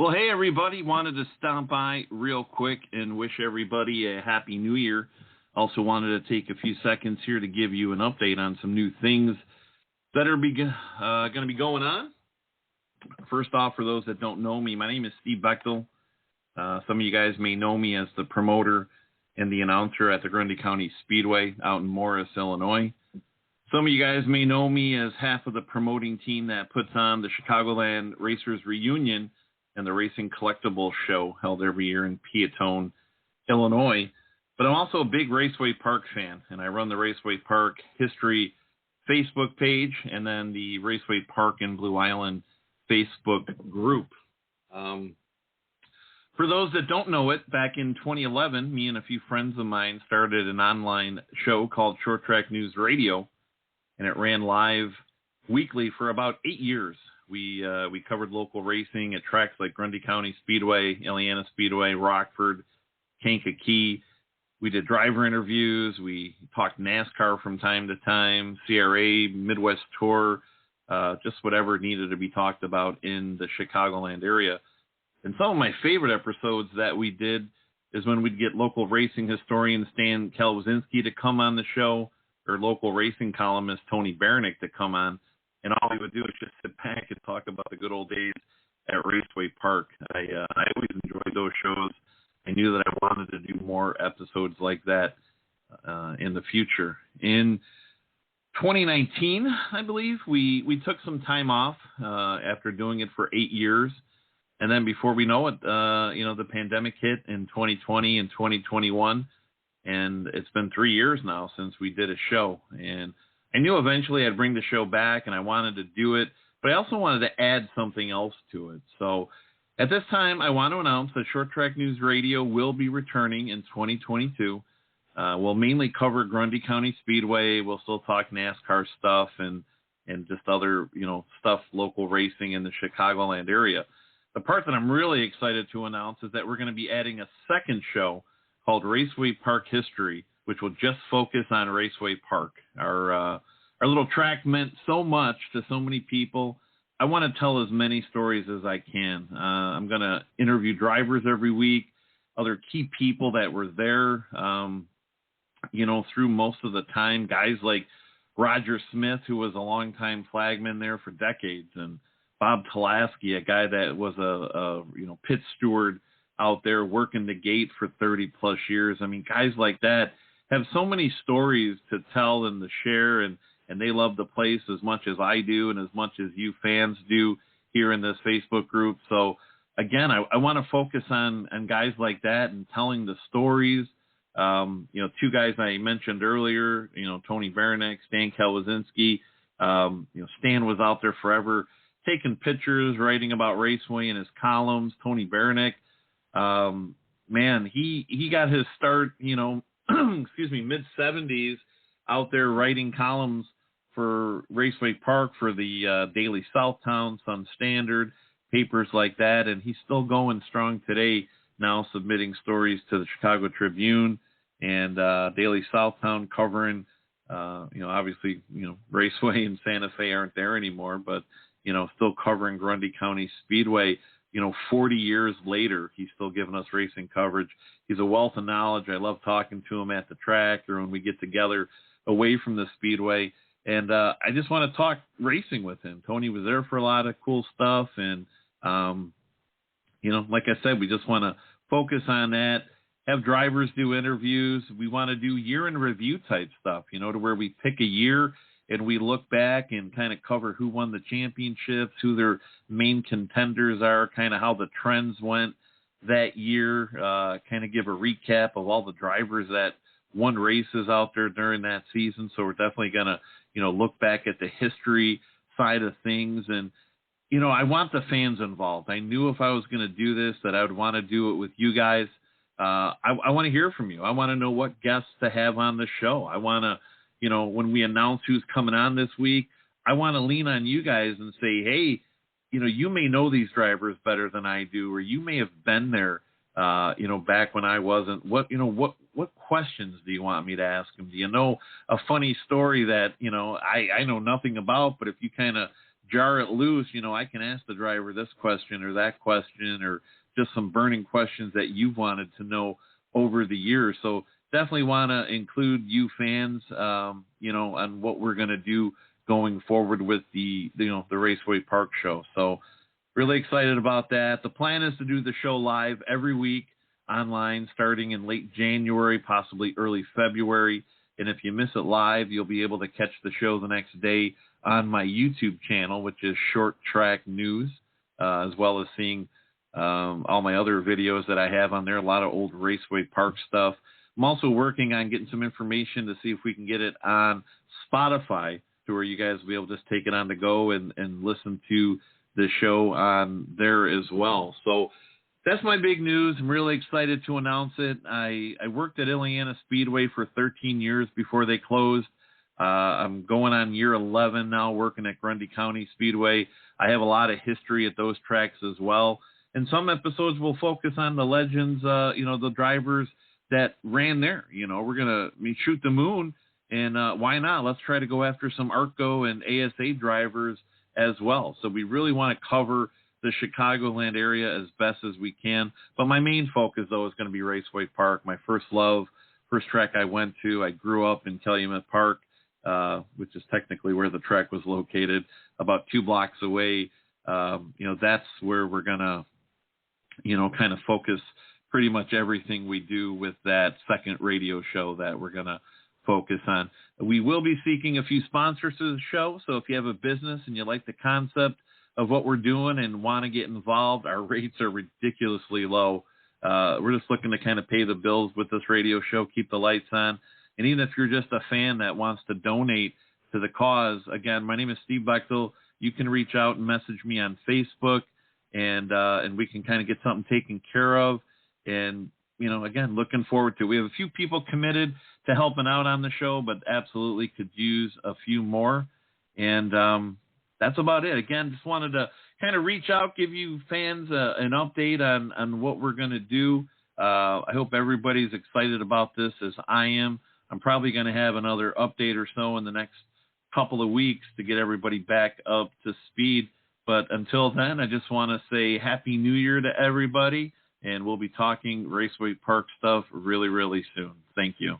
Well, hey, everybody. Wanted to stop by real quick and wish everybody a happy new year. Also wanted to take a few seconds here to give you an update on some new things that are going to be going on. First off, for those that don't know me, my name is Steve Bechtel. Some of you guys may know me as the promoter and the announcer at the Grundy County Speedway out in Morris, Illinois. Some of you guys may know me as half of the promoting team that puts on the Chicagoland Racers Reunion and the Racing Collectibles Show held every year in Peatone, Illinois. But I'm also a big Raceway Park fan, and I run the Raceway Park History Facebook page and then the Raceway Park in Blue Island Facebook group. For those that don't know it, back in 2011, me and a few friends of mine started an online show called Short Track News Radio, and it ran live weekly for about 8 years. We covered local racing at tracks like Grundy County Speedway, Illiana Speedway, Rockford, Kankakee. We did driver interviews. We talked NASCAR from time to time, CRA, Midwest Tour, just whatever needed to be talked about in the Chicagoland area. And some of my favorite episodes that we did is when we'd get local racing historian Stan Kalwazinski to come on the show, or local racing columnist Tony Baranick to come on. And all we would do is just sit back and talk about the good old days at Raceway Park. I always enjoyed those shows. I knew that I wanted to do more episodes like that in the future. In 2019, I believe, we took some time off after doing it for 8 years. And then before we know it, the pandemic hit in 2020 and 2021. And it's been 3 years now since we did a show. And I knew eventually I'd bring the show back, and I wanted to do it, but I also wanted to add something else to it. So at this time, I want to announce that Short Track News Radio will be returning in 2022. We'll mainly cover Grundy County Speedway. We'll still talk NASCAR stuff and just other, stuff, local racing in the Chicagoland area. The part that I'm really excited to announce is that we're going to be adding a second show called Raceway Park History, which will just focus on Raceway Park. Our little track meant so much to so many people. I want to tell as many stories as I can. I'm going to interview drivers every week, other key people that were there, through most of the time. Guys like Roger Smith, who was a longtime flagman there for decades, and Bob Tulaski, a guy that was a pit steward out there working the gate for 30 plus years. I mean, guys like that have so many stories to tell and to share, and they love the place as much as I do and as much as you fans do here in this Facebook group. So again, I want to focus on guys like that and telling the stories. Two guys I mentioned earlier, Tony Baranick, Stan Kalwazinski. Stan was out there forever taking pictures, writing about Raceway in his columns. Tony Baranick, he got his start, mid-70s out there writing columns for Raceway Park for the Daily Southtown, Sun Standard, papers like that, and he's still going strong today, now submitting stories to the Chicago Tribune and Daily Southtown, covering, obviously, Raceway and Santa Fe aren't there anymore, but, still covering Grundy County Speedway. 40 years later, he's still giving us racing coverage. He's a wealth of knowledge. I love talking to him at the track or when we get together away from the Speedway. And I just want to talk racing with him. Tony was there for a lot of cool stuff. And, like I said, we just want to focus on that, have drivers do interviews. We want to do year in review type stuff, to where we pick a year and we look back and kind of cover who won the championships, who their main contenders are, kind of how the trends went that year, kind of give a recap of all the drivers that won races out there during that season. So we're definitely going to, look back at the history side of things. And, I want the fans involved. I knew if I was going to do this that I would want to do it with you guys. I want to hear from you. I want to know what guests to have on the show. I want to, when we announce who's coming on this week, I want to lean on you guys and say, hey, you may know these drivers better than I do, or you may have been there, back when I wasn't. What questions do you want me to ask them? Do you know a funny story that, I know nothing about, but if you kind of jar it loose, I can ask the driver this question or that question, or just some burning questions that you've wanted to know over the years. So definitely want to include you fans, on what we're going to do going forward with the Raceway Park show. So really excited about that. The plan is to do the show live every week online starting in late January, possibly early February. And if you miss it live, you'll be able to catch the show the next day on my YouTube channel, which is Short Track News, as well as seeing all my other videos that I have on there, a lot of old Raceway Park stuff. I'm also working on getting some information to see if we can get it on Spotify to where you guys will be able to just take it on the go and listen to the show on there as well. So that's my big news. I'm really excited to announce it. I worked at Illiana Speedway for 13 years before they closed. I'm going on year 11 now working at Grundy County Speedway. I have a lot of history at those tracks as well. And some episodes will focus on the legends, the drivers that ran there. We're going to shoot the moon, and why not? Let's try to go after some ARCO and ASA drivers as well. So we really want to cover the Chicagoland area as best as we can. But my main focus, though, is going to be Raceway Park, my first love, first track I went to. I grew up in Calumet Park, which is technically where the track was located, about 2 blocks away. That's where we're going to, kind of focus pretty much everything we do with that second radio show that we're going to focus on. We will be seeking a few sponsors to the show. So if you have a business and you like the concept of what we're doing and want to get involved, our rates are ridiculously low. We're just looking to kind of pay the bills with this radio show, keep the lights on. And even if you're just a fan that wants to donate to the cause, again, my name is Steve Bechtel. You can reach out and message me on Facebook, and we can kind of get something taken care of. And, again, looking forward to it. We have a few people committed to helping out on the show, but absolutely could use a few more. And that's about it. Again, just wanted to kind of reach out, give you fans an update on what we're going to do. I hope everybody's excited about this as I am. I'm probably going to have another update or so in the next couple of weeks to get everybody back up to speed. But until then, I just want to say Happy New Year to everybody, and we'll be talking Raceway Park stuff really, really soon. Thank you.